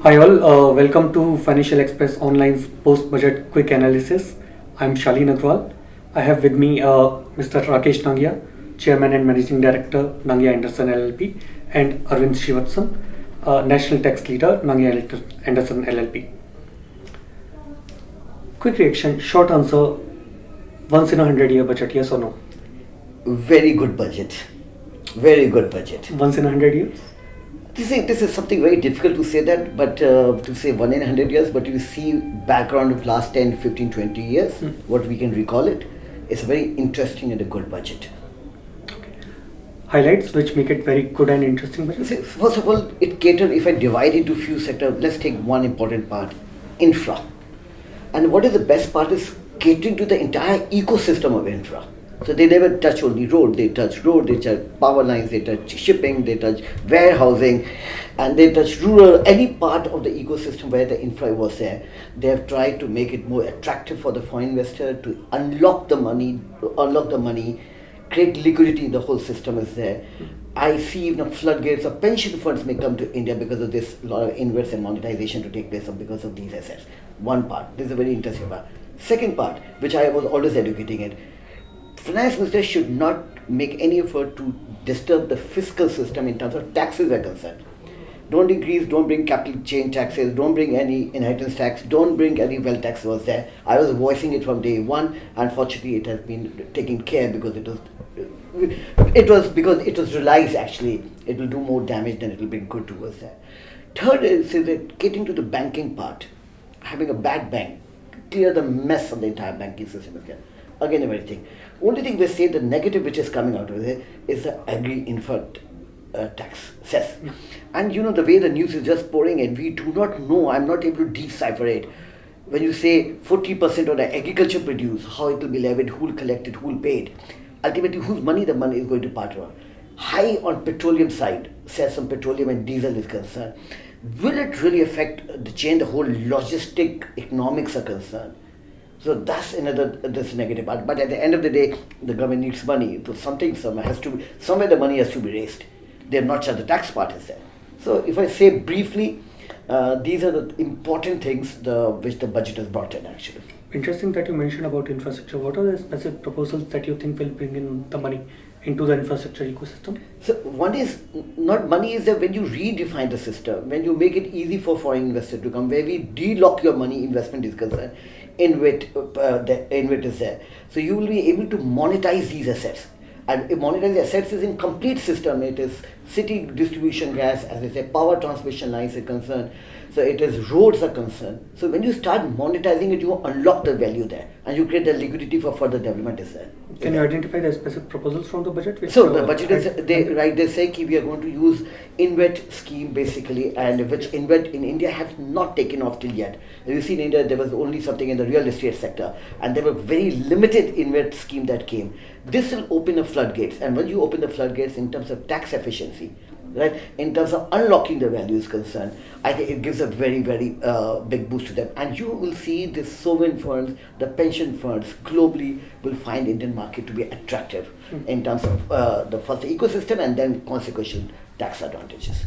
Hi all, welcome to Financial Express Online's post-budget quick analysis. I'm Shalin Agrawal. I have with me Mr. Rakesh Nangia, Chairman and Managing Director, Nangia Anderson LLP, and Arvind Srivatsan, National Tax Leader, Nangia Anderson LLP. Quick reaction, short answer, once in a 100-year budget, yes or no? Very good budget. Very good budget. Once in a 100 years? This is something very difficult to say that, but to say 1 in 100 years, but you see background of last 10, 15, 20 years, what we can recall it, it's a very interesting and a good budget. Highlights which make it very good and interesting budget? See, first of all, it catered, if I divide into few sectors, let's take one important part, infra. And what is the best part is catering to the entire ecosystem of infra. So they never touch only road, they touch power lines, they touch shipping, they touch warehousing, and they touch rural, any part of the ecosystem where the infra was there. They have tried to make it more attractive for the foreign investor to unlock the money, create liquidity in the whole system is there. I see even floodgates of pension funds may come to India because of this, lot of inverts and monetization to take place because of these assets. One part, this is a very interesting part. Second part, which I was always educating it, finance minister should not make any effort to disturb the fiscal system in terms of taxes are concerned. Don't bring capital gain taxes, don't bring any inheritance tax, don't bring any wealth tax was there. I was voicing it from day one. Unfortunately, it has been taken care because it was realized actually it will do more damage than it will bring good towards that. Third is that getting to the banking part, having a bad bank, clear the mess of the entire banking system again. Again, everything. Only thing we say the negative which is coming out of it is the agri-infra tax cess. And you know the way the news is just pouring in, we do not know, I'm not able to decipher it. When you say 40% of the agriculture produce, how it will be levied, who will collect it, who will pay it. Ultimately, whose money the money is going to part of. High on petroleum side, cess on petroleum and diesel is concerned. Will it really affect the chain, the whole logistic economics are concerned? So that's this negative part. But at the end of the day, the government needs money. So somewhere the money has to be raised. They're not sure the tax part is there. So if I say briefly, these are the important things which the budget has brought in actually. Interesting that you mentioned about infrastructure. What are the specific proposals that you think will bring in the money into the infrastructure ecosystem? So one is not money is that when you redefine the system, when you make it easy for foreign investors to come, where we de-lock your money investment is concerned, InvIT is there. So you will be able to monetize these assets. And monetize assets is in complete system. It is city distribution gas, as I say, power transmission lines are concerned. So it is roads are concerned. So when you start monetizing it, you unlock the value there and you create the liquidity for further development is there. Can you identify the specific proposals from the budget? So the budget is, they say we are going to use InvIT scheme basically, and which InvIT in India has not taken off till yet. You see in India there was only something in the real estate sector and there were very limited InvIT scheme that came. This will open the floodgates, and when you open the floodgates in terms of tax efficiency, right, in terms of unlocking the value is concerned, I think it gives a very, very big boost to them. And you will see the sovereign funds, the pension funds globally will find Indian market to be attractive in terms of the first ecosystem and then consequential tax advantages.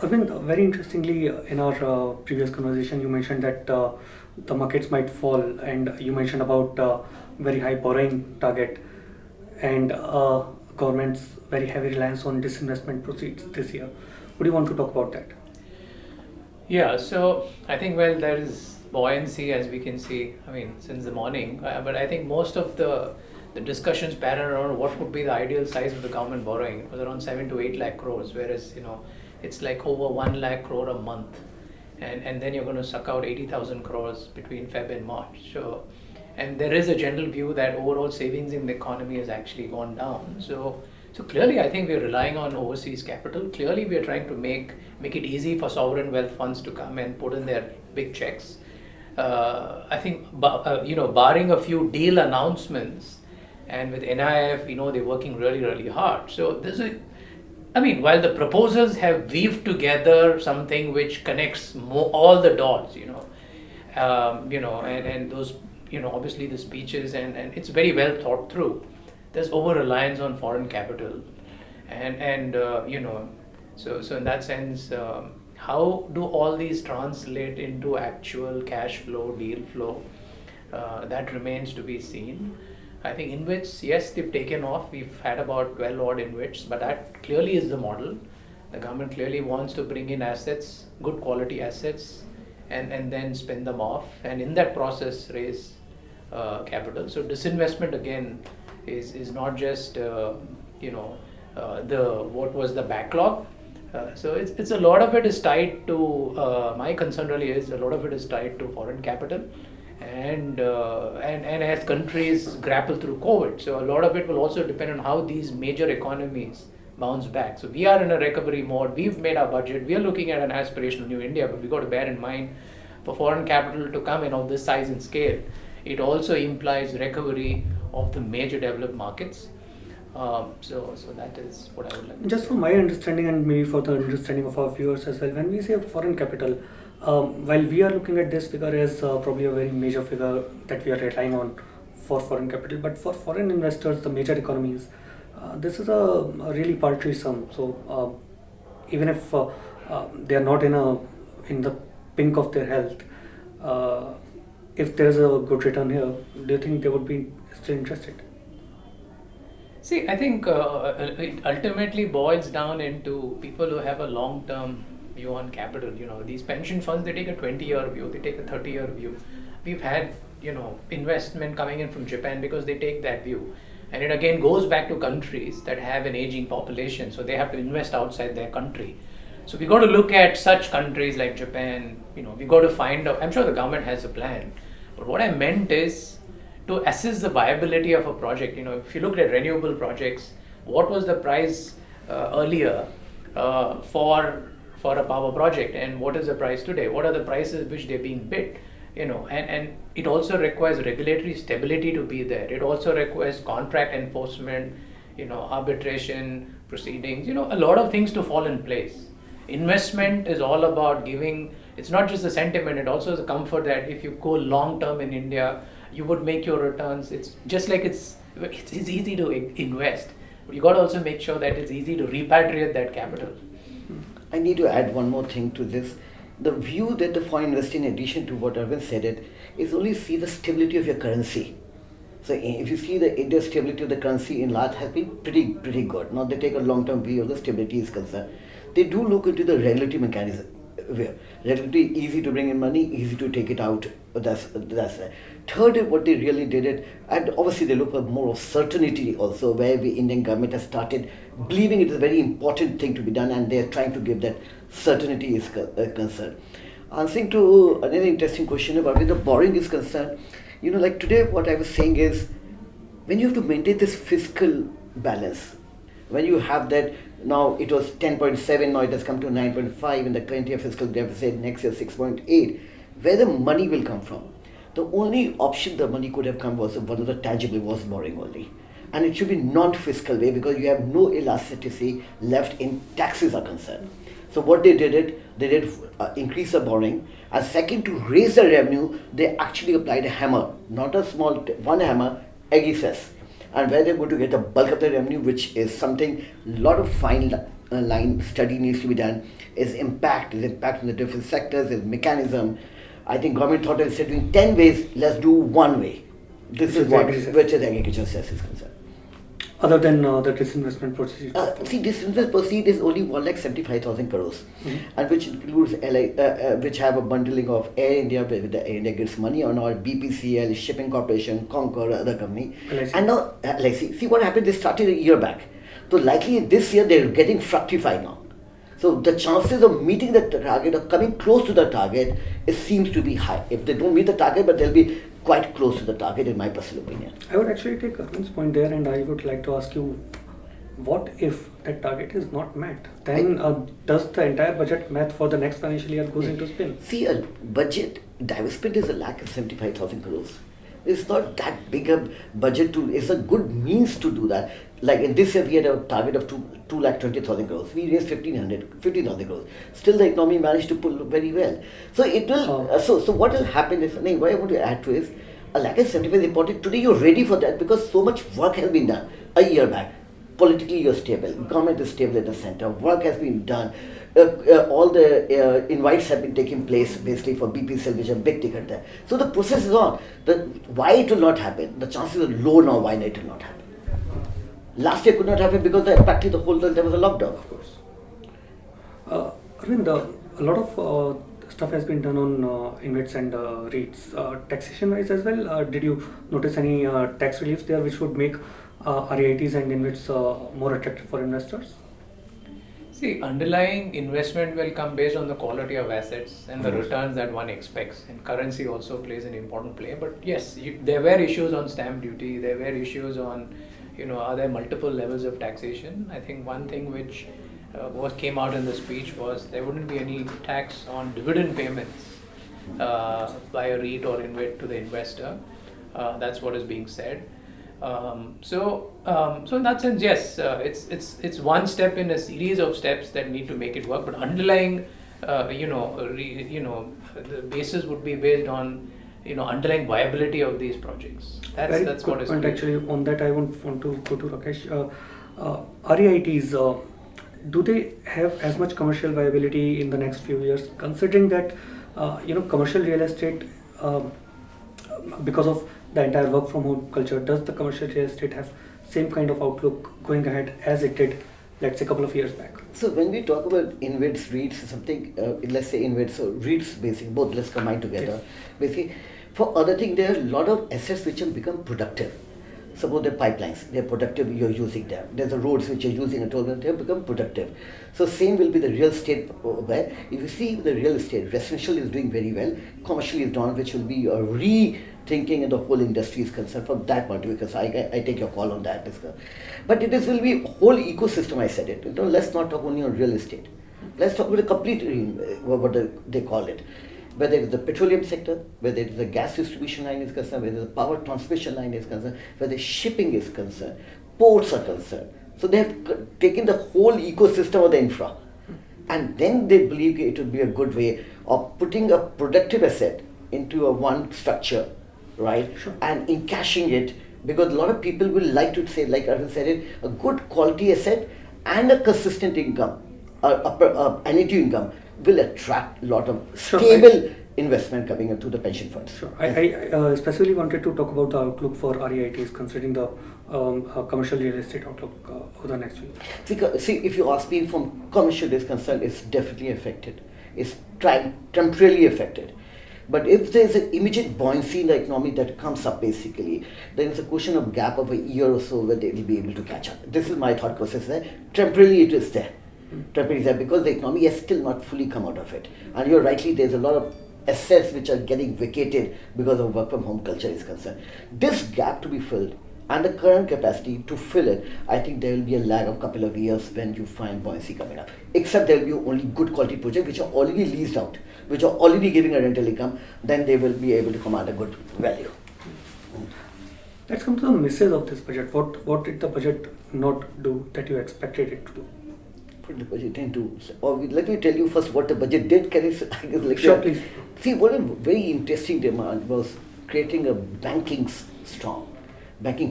Arvind, very interestingly, in our previous conversation, you mentioned that the markets might fall, and you mentioned about very high borrowing target and government's very heavy reliance on disinvestment proceeds this year. Would you want to talk about that? Yeah, so I think, well, there is buoyancy as we can see, I mean, since the morning, but I think most of the discussions pattern around what would be the ideal size of the government borrowing. It was around 7 to 8 lakh crores, whereas, it's like over 1 lakh crore a month. And then you're going to suck out 80,000 crores between Feb and March. So, and there is a general view that overall savings in the economy has actually gone down. So clearly, I think we're relying on overseas capital. Clearly, we are trying to make it easy for sovereign wealth funds to come and put in their big checks. I think, barring a few deal announcements, and with NIIF, they're working really, really hard. So while the proposals have weaved together something which connects all the dots, and those, obviously the speeches and it's very well thought through. There's over reliance on foreign capital, and So in that sense, how do all these translate into actual cash flow, deal flow? That remains to be seen. I think InvITs, yes, they've taken off. We've had about 12 odd InvITs, but that clearly is the model. The government clearly wants to bring in assets, good quality assets, and then spin them off, and in that process raise capital. So disinvestment again is not just the what was the backlog. So it's a lot of it is tied to my concern really is a lot of it is tied to foreign capital, and as countries grapple through COVID, so a lot of it will also depend on how these major economies bounce back. So we are in a recovery mode. We've made our budget. We are looking at an aspirational new India, but we've got to bear in mind for foreign capital to come in of this size and scale, it also implies recovery of the major developed markets. So that is what I would like to Just say. from my understanding and maybe for the understanding of our viewers as well, when we say foreign capital, while we are looking at this figure as probably a very major figure that we are relying on for foreign capital, but for foreign investors, the major economies, this is a really paltry sum. So even if they are not in the pink of their health, if there is a good return here, do you think they would be still interested? See, I think it ultimately boils down into people who have a long-term view on capital. These pension funds, they take a 20-year view, they take a 30-year view. We've had, investment coming in from Japan because they take that view. And it again goes back to countries that have an aging population, so they have to invest outside their country. So we got to look at such countries like Japan. We got to find out. I'm sure the government has a plan, but what I meant is to assess the viability of a project. If you look at renewable projects, what was the price earlier for a power project, and what is the price today? What are the prices which they're being bid? And it also requires regulatory stability to be there. It also requires contract enforcement, arbitration proceedings, a lot of things to fall in place. Investment is all about giving, it's not just the sentiment, it also is the comfort that if you go long term in India, you would make your returns. It's just like it's easy to invest, but you got to also make sure that it's easy to repatriate that capital. I need to add one more thing to this. The view that the foreign investor, in addition to what Arvind said, is only see the stability of your currency. So if you see the India's stability of the currency in large has been pretty good. Now they take a long-term view of the stability is concerned. They do look into the regulatory mechanism. Regulatory easy to bring in money, easy to take it out. That's right. Third, what they really did it, and obviously they look for more of certainty also, where the Indian government has started believing it is a very important thing to be done, and they are trying to give that certainty is concerned. Answering to another interesting question about where the borrowing is concerned, like today what I was saying is, when you have to maintain this fiscal balance, when you have that, now it was 10.7, now it has come to 9.5 in the current year fiscal deficit, next year 6.8, where the money will come from. The only option the money could have come was one of the tangible was borrowing only. And it should be non-fiscal way because you have no elasticity left in taxes are concerned. So what they did increase the borrowing. And second, to raise the revenue, they actually applied a hammer, not a small, one hammer, excess. And where they're going to get the bulk of the revenue, which is something, a lot of fine line study needs to be done, is impact in the different sectors, is mechanism. I think government thought instead of doing 10 ways, let's do one way. This is what, which is agriculture cess is concerned. Other than the disinvestment proceeds? See, disinvestment proceed is only 1,75,000 crores, and which includes which have a bundling of Air India, where the Air India gets money on, or BPCL, Shipping Corporation, Concor, other company. And now, see what happened, they started a year back. So likely this year they're getting fructified now. So the chances of meeting the target or coming close to the target, it seems to be high. If they don't meet the target, but they'll be quite close to the target in my personal opinion. I would actually take Arvind's point there, and I would like to ask you, what if that target is not met? Then does the entire budget math for the next financial year goes into spin? See, a budget divestment is a lakh of 75,000 crores. It's not that big a budget it's a good means to do that. Like in this year, we had a target of 2,20,000 crores. We raised 15,000 crores. Still, the economy managed to pull very well. So it will. So what will happen is, what I want to add to is, a lakh of 75 is important. Today, you're ready for that because so much work has been done a year back. politically you're stable, government is stable at the center, work has been done, all the invites have been taking place basically for BPCL, which are big ticket there. So the process is on. Why it will not happen? The chances are low now why it will not happen. Last year could not happen because practically the whole there was a lockdown. Of course. Arvind, a lot of stuff has been done on InvITs and REITs. Taxation-wise as well, did you notice any tax reliefs there which would make REITs and InvITs more attractive for investors? See, underlying investment will come based on the quality of assets and the returns that one expects. And currency also plays an important play. But yes, there were issues on stamp duty. There were issues on, are there multiple levels of taxation? I think one thing which what came out in the speech was there wouldn't be any tax on dividend payments by a REIT or InvIT to the investor. That's what is being said. So in that sense, yes, it's one step in a series of steps that need to make it work. But underlying, the basis would be based on underlying viability of these projects. That's what is. And actually, on that, I want to go to Rakesh. REITs, do they have as much commercial viability in the next few years, considering that commercial real estate, because of the entire work from home culture, does the commercial real estate have same kind of outlook going ahead as it did, let's say, a couple of years back? So when we talk about InvITs, REITs, something, let's say InvITs or REITs, basically both, let's combine together. Yes. Basically, for other things, there are a lot of assets which have become productive. Suppose they're pipelines, they're productive, you're using them. There's the roads which you're using, they have become productive. So same will be the real estate, where if you see the real estate, residential is doing very well, commercial is down, which will be a rethinking and the whole industry is concerned from that point of view, because I take your call on that. But will be whole ecosystem, I said it. Let's not talk only on real estate. Let's talk about the complete, what they call it. Whether it is the petroleum sector, whether it is the gas distribution line is concerned, whether the power transmission line is concerned, whether shipping is concerned, ports are concerned. So they have taken the whole ecosystem of the infra. And then they believe it would be a good way of putting a productive asset into a one structure, right? Sure. And encashing it, because a lot of people will like to say, like Arvind said it, a good quality asset and a consistent income, annuity income, will attract a lot of stable investment coming into the pension funds. Sure. I specifically wanted to talk about the outlook for REITs, considering the commercial real estate outlook over the next few years. See, if you ask me from commercial is concerned, it's definitely affected. It's temporarily affected. But if there's an immediate buoyancy in the economy that comes up basically, then it's a question of gap of a year or so where they will be able to catch up. This is my thought process there. Temporarily it is there. Temporarily there because the economy has still not fully come out of it. And you're rightly, there's a lot of assets which are getting vacated because of work from home culture is concerned. This gap to be filled and the current capacity to fill it, I think there will be a lag of a couple of years when you find buoyancy coming up. Except there will be only good quality projects which are already leased out, which are already giving a rental income, then they will be able to command a good value. Let's come to the misses of this budget. What did the budget not do that you expected it to do? The budget into, let me tell you first what the budget did. Can I Sure, please. See, what a very interesting demand was creating a banking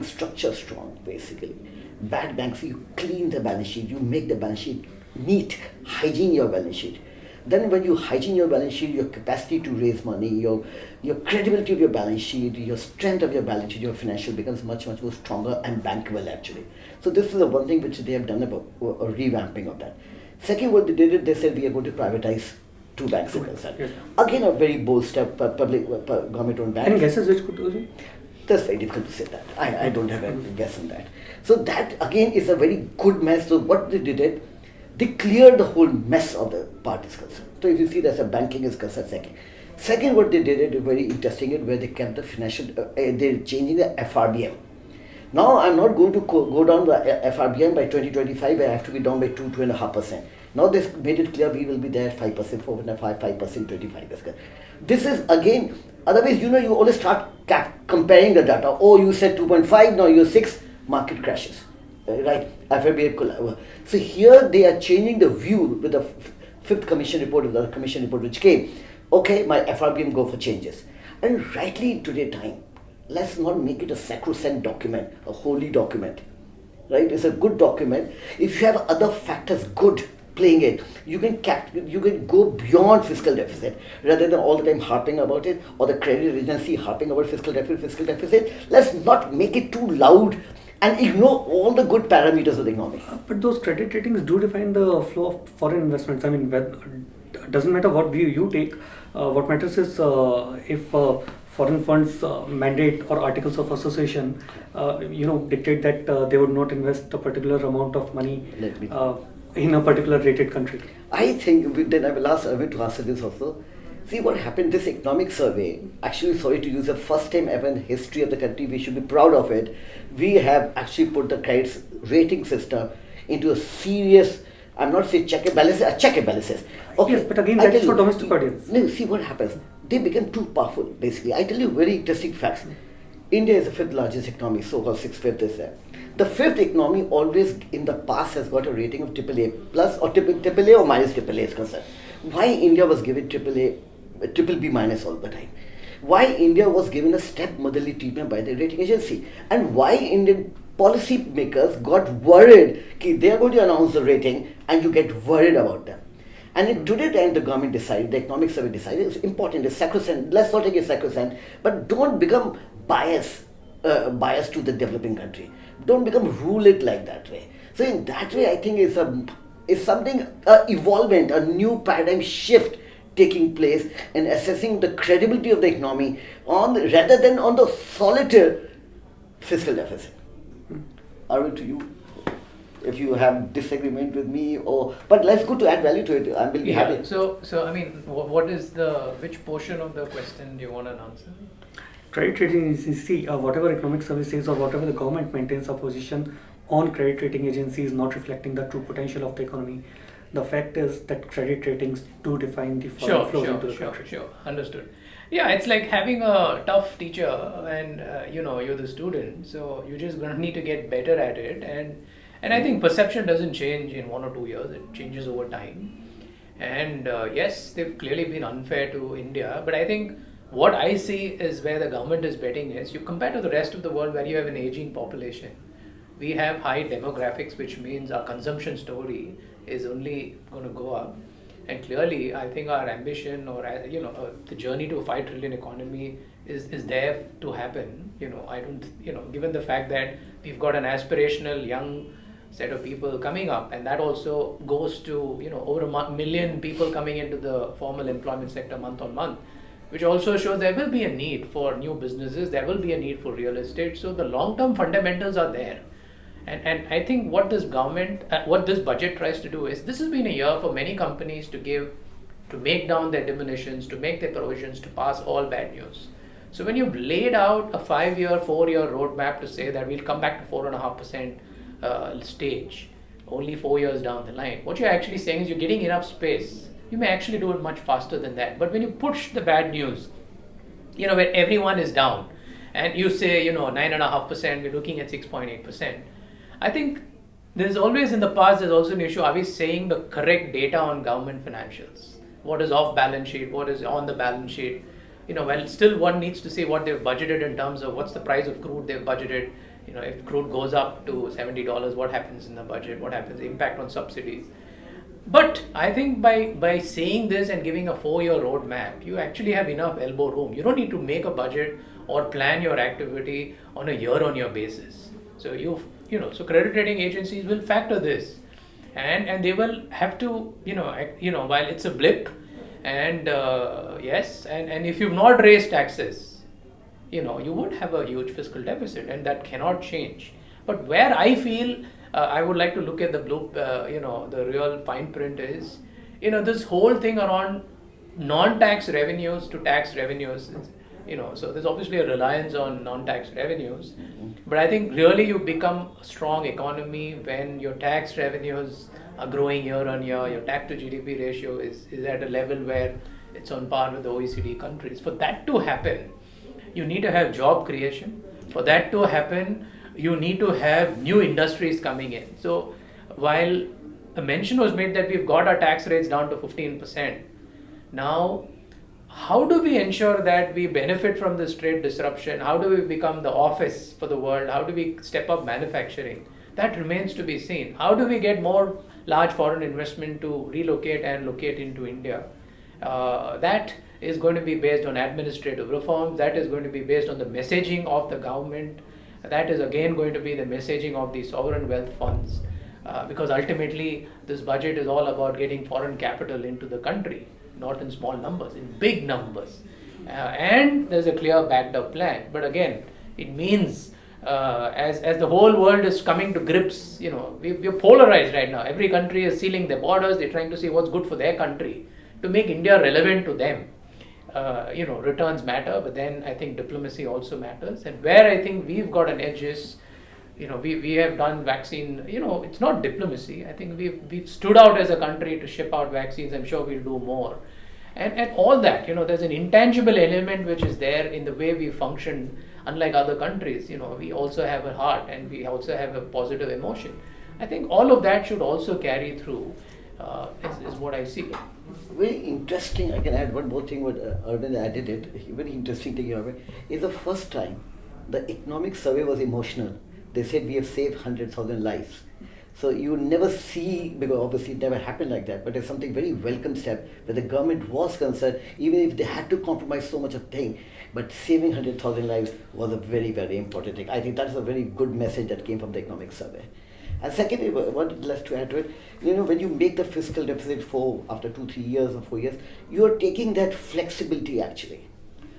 structure strong, basically. Bad banks, you clean the balance sheet, you make the balance sheet neat, hygiene your balance sheet. Then when you hygiene your balance sheet, your capacity to raise money, your credibility of your balance sheet, your strength of your balance sheet, your financial becomes much, much more stronger and bankable actually. So this is the one thing which they have done about a revamping of that. Second, what they did, they said we are going to privatize 2 banks. Yes. Again, a very bold step, government-owned bank. Any guesses which could do it? That's very difficult to say that. I don't have a guess on that. So that again is a very good mess. So what they did, they cleared the whole mess of the parties concerned. So if you see that's a banking is concerned second what they did is very interesting where they kept the financial, they're changing the FRBM. Now I'm not going to go down the FRBM by 2025, I have to be down by 2.5%. Now they've made it clear we will be there at 5%, 4.5%, 5%, 25%. This is again, otherwise you always start comparing the data. Oh, you said 2.5, now you're 6, market crashes. Right? FRBM. So here they are changing the view with the fifth commission report, the commission report which came. Okay, my FRBM go for changes. And rightly in today's time, let's not make it a sacrosanct document, a holy document. right? It's a good document. If you have other factors good playing it, you can go beyond fiscal deficit rather than all the time harping about it, or the credit agency harping about fiscal deficit, fiscal deficit. Let's not make it too loud and ignore all the good parameters of the economy. But those credit ratings do define the flow of foreign investments. I mean, it doesn't matter what view you take. What matters is if foreign funds mandate or articles of association, dictate that they would not invest a particular amount of money Let me- in a particular rated country. I think then I will ask Arvind to answer this also. See what happened, this economic survey, actually, sorry to use the first time ever in the history of the country, we should be proud of it. We have actually put the credit rating system into a serious, I'm not saying check and balances, a check and balances. Yes, but again, I that tell is for you, domestic audience. No, see what happens. They become too powerful, basically. I tell you very interesting facts. India is the fifth largest economy, so-called sixth-fifth is there. The fifth economy always in the past has got a rating of AAA plus or AAA or minus AAA is concerned. Why India was given AAA, triple B minus all the time? Why India was given a stepmotherly treatment by the rating agency? And why Indian policy makers got worried that they are going to announce the rating and you get worried about them. And in today's time, the government decided, the economic survey decided, it's important, it's sacrosanct, let's not take it sacrosanct, but don't become biased to the developing country. Don't become rule it like that way. So in that way, I think it's something, evolvement, a new paradigm shift taking place in assessing the credibility of the economy rather than on the solitary fiscal deficit. Arvind, to you, if you have disagreement with me, but let's go to add value to it. I will be happy. So I mean, which portion of the question do you want an answer? Credit rating agency, whatever economic service says or whatever the government maintains a position on credit rating agency is not reflecting the true potential of the economy. The fact is that credit ratings do define the foreign flows into the country. Sure, understood. Yeah, it's like having a tough teacher and you're the student, so you're just gonna need to get better at it. And I think perception doesn't change in 1 or 2 years; it changes over time. And yes, they've clearly been unfair to India, but I think what I see is where the government is betting is you compare to the rest of the world where you have an aging population. We have high demographics, which means our consumption story is only going to go up. And clearly, I think our ambition or the journey to a 5 trillion economy is there to happen. I don't, given the fact that we've got an aspirational young set of people coming up, and that also goes to over a million people coming into the formal employment sector month on month, which also shows there will be a need for new businesses, there will be a need for real estate. So the long-term fundamentals are there. And I think what this government, what this budget tries to do is, this has been a year for many companies to make down their diminutions, to make their provisions, to pass all bad news. So when you've laid out a 5-year, 4-year roadmap to say that we'll come back to 4.5% stage, only 4 years down the line, what you're actually saying is you're getting enough space. You may actually do it much faster than that. But when you push the bad news, where everyone is down, and you say, 9.5%, we're looking at 6.8%. I think there's always in the past, there's also an issue, are we saying the correct data on government financials? What is off balance sheet? What is on the balance sheet? Well, still one needs to see what they've budgeted in terms of what's the price of crude they've budgeted. If crude goes up to $70, what happens in the budget? What happens, the impact on subsidies? But I think by saying this and giving a 4-year roadmap, you actually have enough elbow room. You don't need to make a budget or plan your activity on a year-on-year basis. So so credit rating agencies will factor this, and they will have to, while it's a blip, and yes, and if you've not raised taxes, you would have a huge fiscal deficit, and that cannot change. But where I feel I would like to look at the the real fine print is, this whole thing around non-tax revenues to tax revenues. So there's obviously a reliance on non-tax revenues, but I think really you become a strong economy when your tax revenues are growing year on year, your tax to GDP ratio is at a level where it's on par with the OECD countries. For that to happen, you need to have job creation. For that to happen, you need to have new industries coming in. So while a mention was made that we've got our tax rates down to 15%, now how do we ensure that we benefit from this trade disruption? How do we become the office for the world? How do we step up manufacturing? That remains to be seen. How do we get more large foreign investment to relocate and locate into India? That is going to be based on administrative reforms. That is going to be based on the messaging of the government. That is again going to be the messaging of the sovereign wealth funds. Because ultimately this budget is all about getting foreign capital into the country, not in small numbers, in big numbers. And there's a clear backed up plan. But again, it means as the whole world is coming to grips, we're polarized right now. Every country is sealing their borders. They're trying to see what's good for their country to make India relevant to them. Returns matter, but then I think diplomacy also matters. And where I think we've got an edge is, we have done vaccine, it's not diplomacy. I think we've stood out as a country to ship out vaccines. I'm sure we'll do more. And all that, there's an intangible element which is there in the way we function, unlike other countries. We also have a heart and we also have a positive emotion. I think all of that should also carry through, is what I see. Very interesting. I can add one more thing. What Arvind added it. Very interesting thing, Arvind, is the first time the economic survey was emotional. They said we have saved 100,000 lives. So you never see, because obviously it never happened like that, but it's something very welcome step where the government was concerned, even if they had to compromise so much of thing, but saving 100,000 lives was a very, very important thing. I think that's a very good message that came from the economic survey. And secondly, what less to add to it, when you make the fiscal deficit after 2-3 years or 4 years, you are taking that flexibility actually.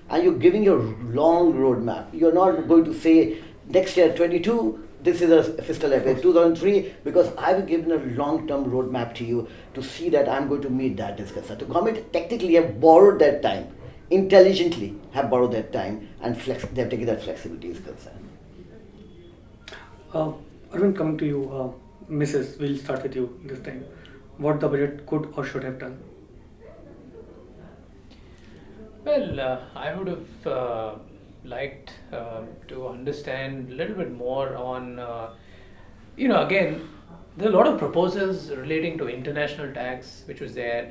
And you're giving your long roadmap. You're not going to say next year, 22, this is a fiscal deficit, 2003, because I've given a long-term roadmap to you to see that I'm going to meet that discussion. The government technically have borrowed that time, intelligently have borrowed that time, and they have taken that flexibility is concerned. Arvind, coming to you, Mrs. We'll start with you this time. What the budget could or should have done? Well, I would have liked to understand a little bit more on, again, there are a lot of proposals relating to international tax, which was there,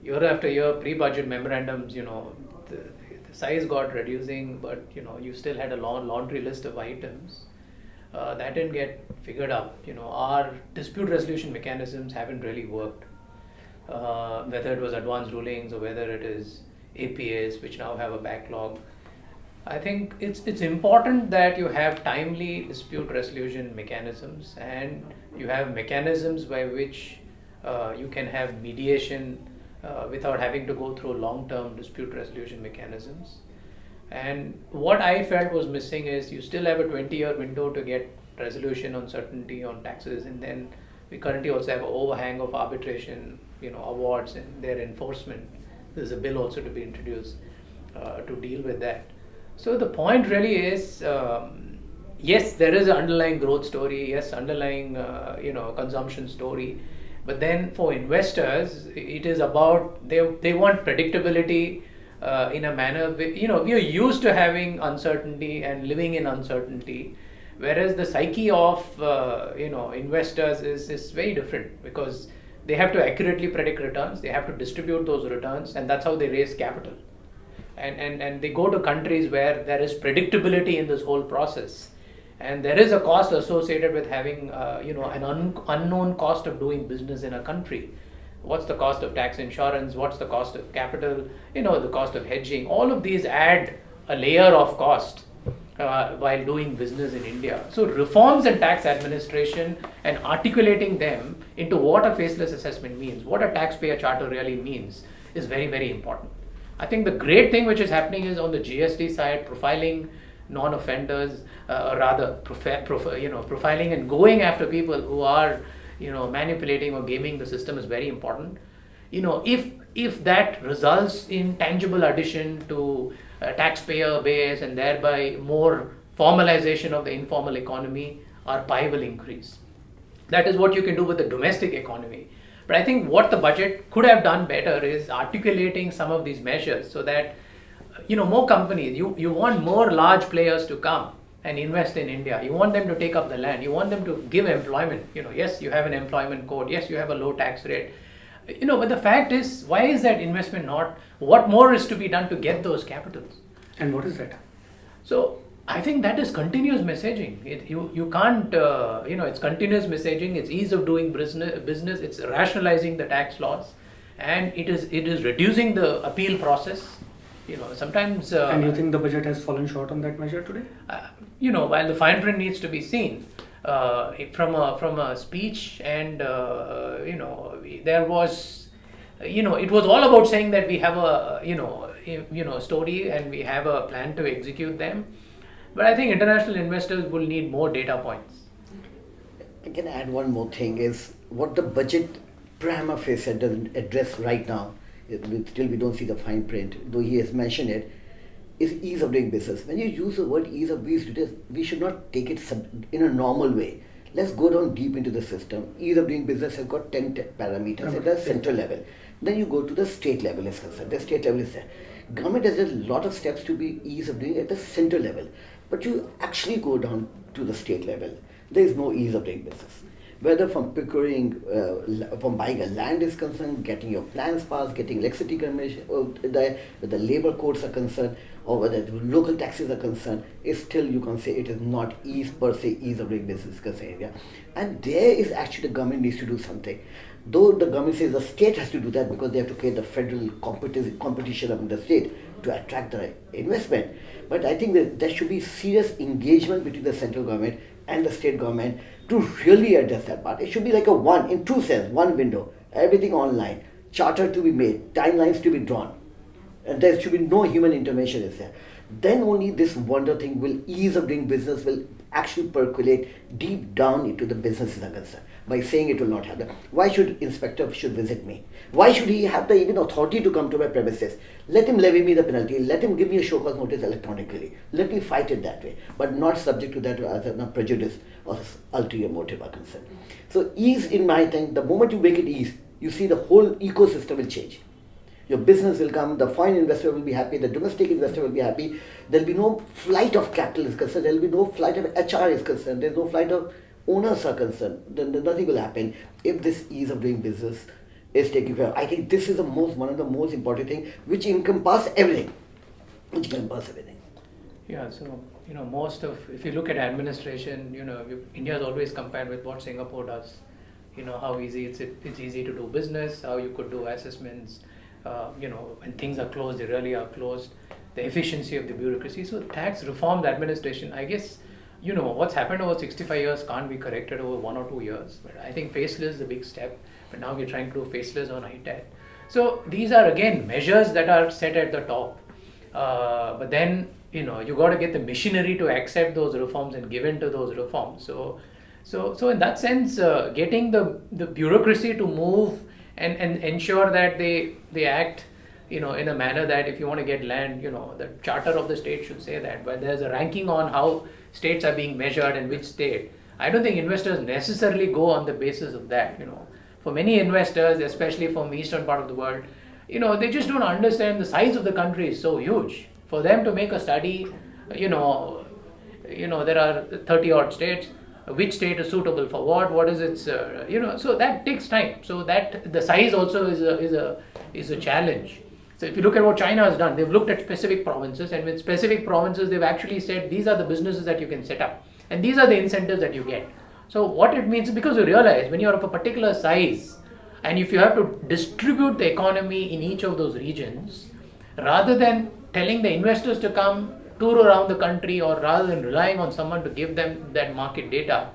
year after year, pre-budget memorandums, the size got reducing, but, you still had a long laundry list of items. That didn't get figured out. Our dispute resolution mechanisms haven't really worked. Whether it was advanced rulings or whether it is APAs, which now have a backlog. I think it's important that you have timely dispute resolution mechanisms and you have mechanisms by which you can have mediation without having to go through long-term dispute resolution mechanisms. And what I felt was missing is you still have a 20-year window to get resolution on certainty on taxes, and then we currently also have an overhang of arbitration, awards and their enforcement. There's a bill also to be introduced to deal with that. So the point really is, yes, there is an underlying growth story, yes, underlying consumption story, but then for investors, it is about they want predictability. In a manner, we are used to having uncertainty and living in uncertainty, whereas the psyche of investors is very different because they have to accurately predict returns, they have to distribute those returns, and that's how they raise capital. And they go to countries where there is predictability in this whole process, and there is a cost associated with having an unknown cost of doing business in a country. What's the cost of tax insurance? What's the cost of capital? The cost of hedging. All of these add a layer of cost while doing business in India. So reforms in tax administration and articulating them into what a faceless assessment means, what a taxpayer charter really means, is very, very important. I think the great thing which is happening is on the GST side, profiling non-offenders, profiling and going after people who are manipulating or gaming the system is very important. If that results in tangible addition to taxpayer base and thereby more formalization of the informal economy, our pie will increase. That is what you can do with the domestic economy. But I think what the budget could have done better is articulating some of these measures so that more companies, you want more large players to come and invest in India. You want them to take up the land. You want them to give employment. Yes, you have an employment code. Yes, you have a low tax rate. But the fact is, why is that investment not? What more is to be done to get those capitals? And what is that? So I think that is continuous messaging. You can't, it's continuous messaging. It's ease of doing business. It's rationalizing the tax laws, and it is reducing the appeal process. Sometimes. And you think the budget has fallen short on that measure today? While the fine print needs to be seen, from a speech, and there was, it was all about saying that we have a story and we have a plan to execute them. But I think international investors will need more data points. I can add one more thing is what the budget prima facie doesn't address right now, still we don't see the fine print, though he has mentioned it, is ease of doing business. When you use the word ease of doing business, we should not take it in a normal way. Let's go down deep into the system. Ease of doing business has got 10 parameters at the central level. Then you go to the state level is concerned. The state level is there. Government has a lot of steps to be ease of doing at the central level. But you actually go down to the state level. There is no ease of doing business. Whether from procuring, from buying a land is concerned, getting your plans passed, getting electricity commission, whether the labor codes are concerned, or whether the local taxes are concerned, is still you can say it is not ease per se, ease of doing business concerned. Yeah? And there is actually the government needs to do something. Though the government says the state has to do that because they have to create the federal competition among the state to attract the investment. But I think that there should be serious engagement between the central government and the state government to really address that part. It should be like in true sense, one window, everything online, charter to be made, timelines to be drawn, and there should be no human intervention is there. Then only this wonder thing will ease of doing business will actually percolate deep down into the businesses are concerned. By saying it will not happen. Why should inspector should visit me? Why should he have the even authority to come to my premises? Let him levy me the penalty. Let him give me a show cause notice electronically. Let me fight it that way, but not subject to that as a prejudice or ulterior motive are concerned. So ease in my thing, the moment you make it ease, you see the whole ecosystem will change. Your business will come, the foreign investor will be happy, the domestic investor will be happy. There will be no flight of capital is concerned, there will be no flight of HR is concerned, there is no flight of owners are concerned, then nothing will happen if this ease of doing business is taken care of. I think this is one of the most important things which encompasses everything. Yeah, so if you look at administration, India is always compared with what Singapore does. How easy it's easy to do business, how you could do assessments, when things are closed, they really are closed, the efficiency of the bureaucracy. So tax reformed administration, I guess, what's happened over 65 years can't be corrected over 1 or 2 years. But I think faceless is a big step. But now we're trying to do faceless on ITAT. So these are again measures that are set at the top. But then, you got to get the machinery to accept those reforms and give in to those reforms. So in that sense, getting the bureaucracy to move and ensure that they act in a manner that if you want to get land, the charter of the state should say that. But there's a ranking on how states are being measured and which state. I don't think investors necessarily go on the basis of that. For many investors, especially from the eastern part of the world, they just don't understand the size of the country is so huge. For them to make a study, there are 30 odd states. Which state is suitable for what is its, so that takes time. So that the size also is a challenge. So if you look at what China has done, they've looked at specific provinces, and with specific provinces, they've actually said these are the businesses that you can set up, and these are the incentives that you get. So what it means is because you realize when you're of a particular size, and if you have to distribute the economy in each of those regions, rather than telling the investors to come tour around the country, or rather than relying on someone to give them that market data,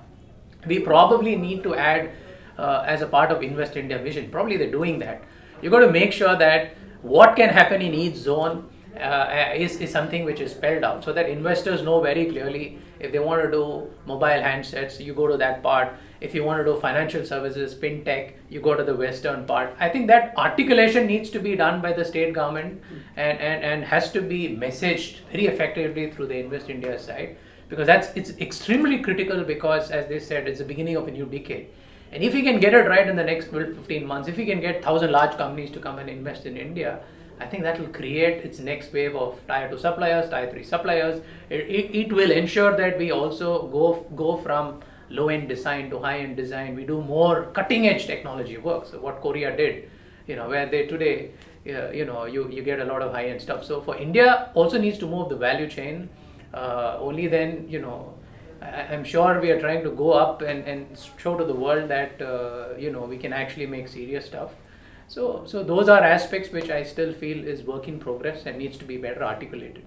we probably need to add as a part of Invest India vision. Probably they're doing that. You've got to make sure that what can happen in each zone is something which is spelled out, so that investors know very clearly if they want to do mobile handsets, you go to that part. If you want to do financial services, fintech, you go to the western part. I think that articulation needs to be done by the state government and has to be messaged very effectively through the Invest India side, because it's extremely critical, because as they said, it's the beginning of a new decade. And if we can get it right in the next 12, 15 months, if we can get 1,000 large companies to come and invest in India, I think that will create its next wave of tier 2 suppliers, tier 3 suppliers. It will ensure that we also go from low-end design to high-end design. We do more cutting-edge technology work. So what Korea did, where they today, you get a lot of high-end stuff. So for India, also needs to move the value chain only then, I'm sure we are trying to go up and show to the world that, we can actually make serious stuff. So those are aspects which I still feel is work in progress and needs to be better articulated.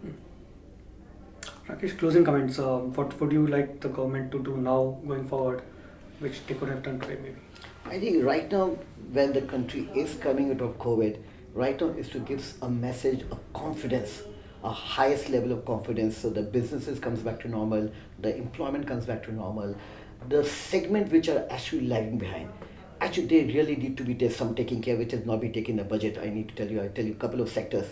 Rakesh, closing comments. What would you like the government to do now going forward, which they could have done today maybe? I think right now, when the country is coming out of COVID, right now is to give a message of confidence, a highest level of confidence, so the businesses comes back to normal, the employment comes back to normal, the segment which are actually lagging behind. Actually, they really need to be there's some taking care which has not been taken in the budget. I tell you a couple of sectors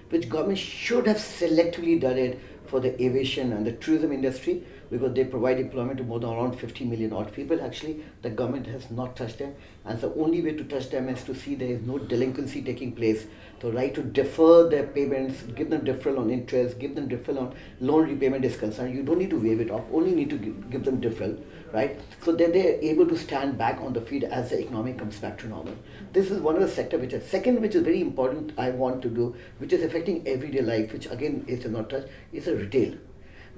which government should have selectively done it for the aviation and the tourism industry, because they provide employment to more than around 50 million odd people. Actually, the government has not touched them, and the only way to touch them is to see there is no delinquency taking place. The right to defer their payments, give them deferral on interest, give them deferral on loan repayment is concerned. You don't need to waive it off, only need to give them deferral, right? So that they're able to stand back on the feet as the economy comes back to normal. This is one of the sector which is second, which is very important. I want to do, which is affecting everyday life, which again is not touched, is a retail.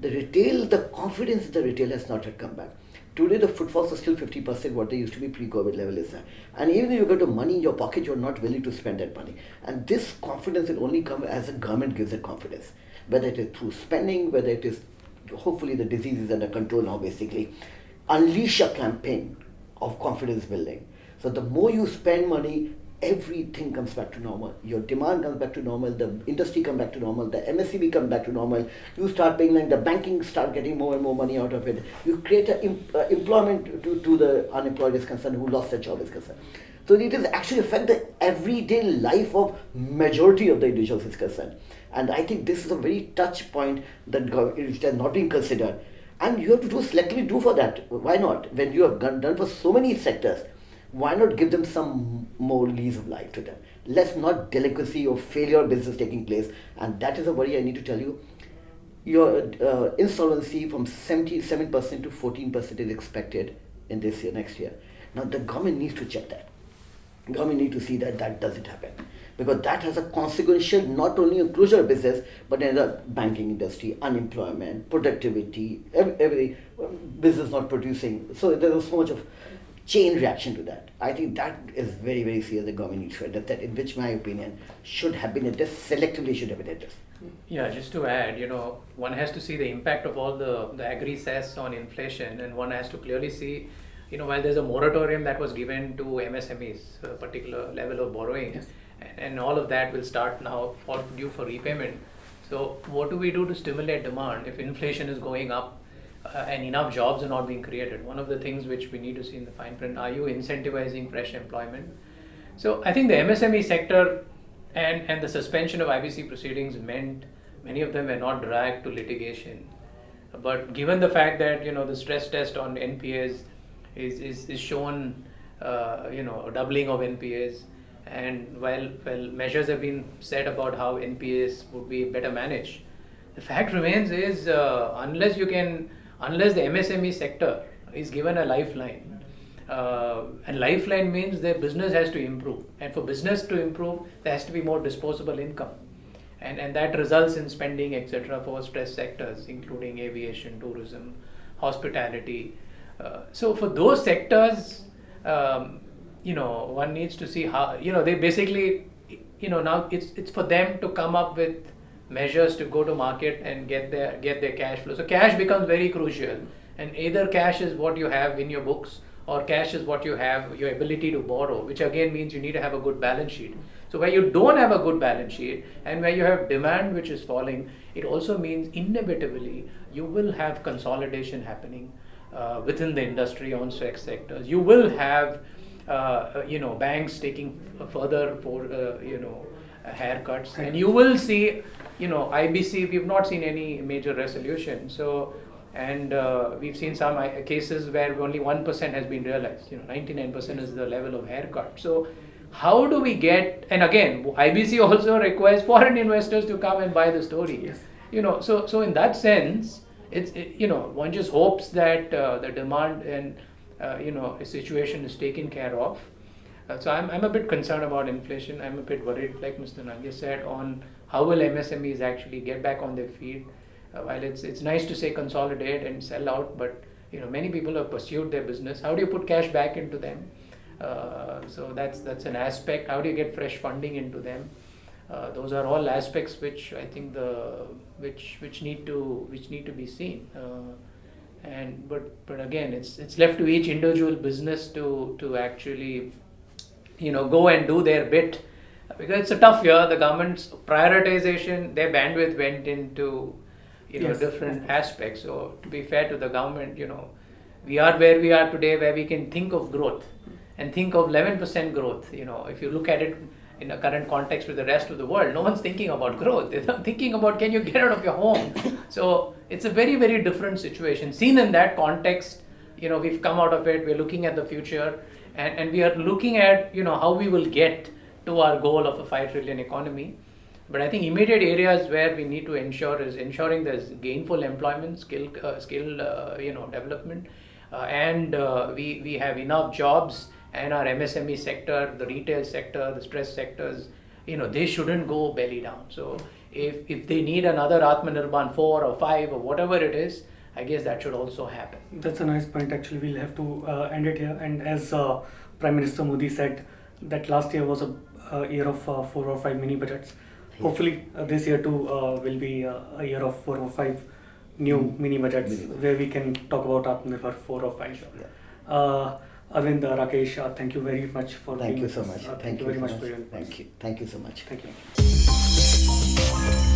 The retail, the confidence in the retail has not yet come back. Today, the footfalls are still 50% what they used to be pre-COVID level is that. And even if you got the money in your pocket, you're not willing to spend that money. And this confidence will only come as the government gives it confidence. Whether it is through spending, whether it is, hopefully the disease is under control now basically. Unleash a campaign of confidence building. So the more you spend money, everything comes back to normal. Your demand comes back to normal, the industry comes back to normal, the MSCB comes back to normal, you start paying, like the banking start getting more and more money out of it. You create employment to the unemployed is concerned, who lost their job is concerned. So it is actually affect the everyday life of majority of the individuals is concerned. And I think this is a very touch point that which has not been considered. And you have to selectively do for that. Why not? When you have done for so many sectors, why not give them some more lease of life to them? Less not delinquency or failure of business taking place. And that is a worry I need to tell you. Your insolvency from 77% to 14% is expected in this year, next year. Now the government needs to check that. Government needs to see that that doesn't happen. Because that has a consequential not only in closure of business, but in the banking industry, unemployment, productivity, every business not producing. So there's so much of chain reaction to that. I think that is very, very serious. The government needs to address that, in which my opinion should have been addressed, selectively should have been addressed. Yeah, just to add, one has to see the impact of all the agri-cess on inflation, and one has to clearly see, while there's a moratorium that was given to MSMEs, a particular level of borrowing, Yes. and all of that will start now due for repayment. So what do we do to stimulate demand if inflation is going up and enough jobs are not being created? One of the things which we need to see in the fine print, are you incentivizing fresh employment? So I think the MSME sector and the suspension of IBC proceedings meant many of them were not dragged to litigation. But given the fact that the stress test on NPAs is shown, a doubling of NPAs, and while measures have been said about how NPAs would be better managed, the fact remains is unless the MSME sector is given a lifeline, and lifeline means their business has to improve, and for business to improve there has to be more disposable income, and that results in spending etc. for stress sectors including aviation, tourism, hospitality. So for those sectors, one needs to see how they basically now it's for them to come up with measures to go to market and get their cash flow. So cash becomes very crucial, and either cash is what you have in your books, or cash is what you have your ability to borrow, which again means you need to have a good balance sheet. So where you don't have a good balance sheet and where you have demand which is falling, it also means inevitably you will have consolidation happening within the industry on sectors. You will have banks taking further for haircuts, and you will see IBC. We've not seen any major resolution. So, and we've seen some cases where only 1% has been realized. 99% is the level of haircut. So how do we get? And again, IBC also requires foreign investors to come and buy the story. Yes. So in that sense, one just hopes that the demand and a situation is taken care of. So I'm a bit concerned about inflation. I'm a bit worried, like Mr. Nangia said, on how will MSMEs actually get back on their feet. While it's nice to say consolidate and sell out, but many people have pursued their business. How do you put cash back into them? So that's an aspect. How do you get fresh funding into them? Those are all aspects which I think which need to be seen. But again, it's left to each individual business to actually go and do their bit, because it's a tough year. The government's prioritization, their bandwidth went into Yes. different aspects. So to be fair to the government, we are where we are today, where we can think of growth and think of 11% growth. If you look at it in a current context with the rest of the world, no one's thinking about growth. They're thinking about, can you get out of your home? So it's a very, very different situation. Seen in that context, we've come out of it. We're looking at the future, and we are looking at how we will get to our goal of a 5 trillion economy. But I think immediate areas where we need to ensure is ensuring there's gainful employment, skill development, and we have enough jobs, and our MSME sector, the retail sector, the stressed sectors, they shouldn't go belly down. So if they need another Atmanirbhar 4 or 5 or whatever it is, I guess that should also happen. That's a nice point. Actually, we'll have to end it here. And as Prime Minister Modi said, that last year was a year of 4 or 5 mini budgets. Hopefully, this year too will be a year of 4 or 5 new mini budgets where we can talk about Atmanirbhar 4 or 5. Yeah. Arvind, Rakesh, thank you very much for Thank being you so with us. much. Thank you very much for your Thank you. Thank you so much. Thank you.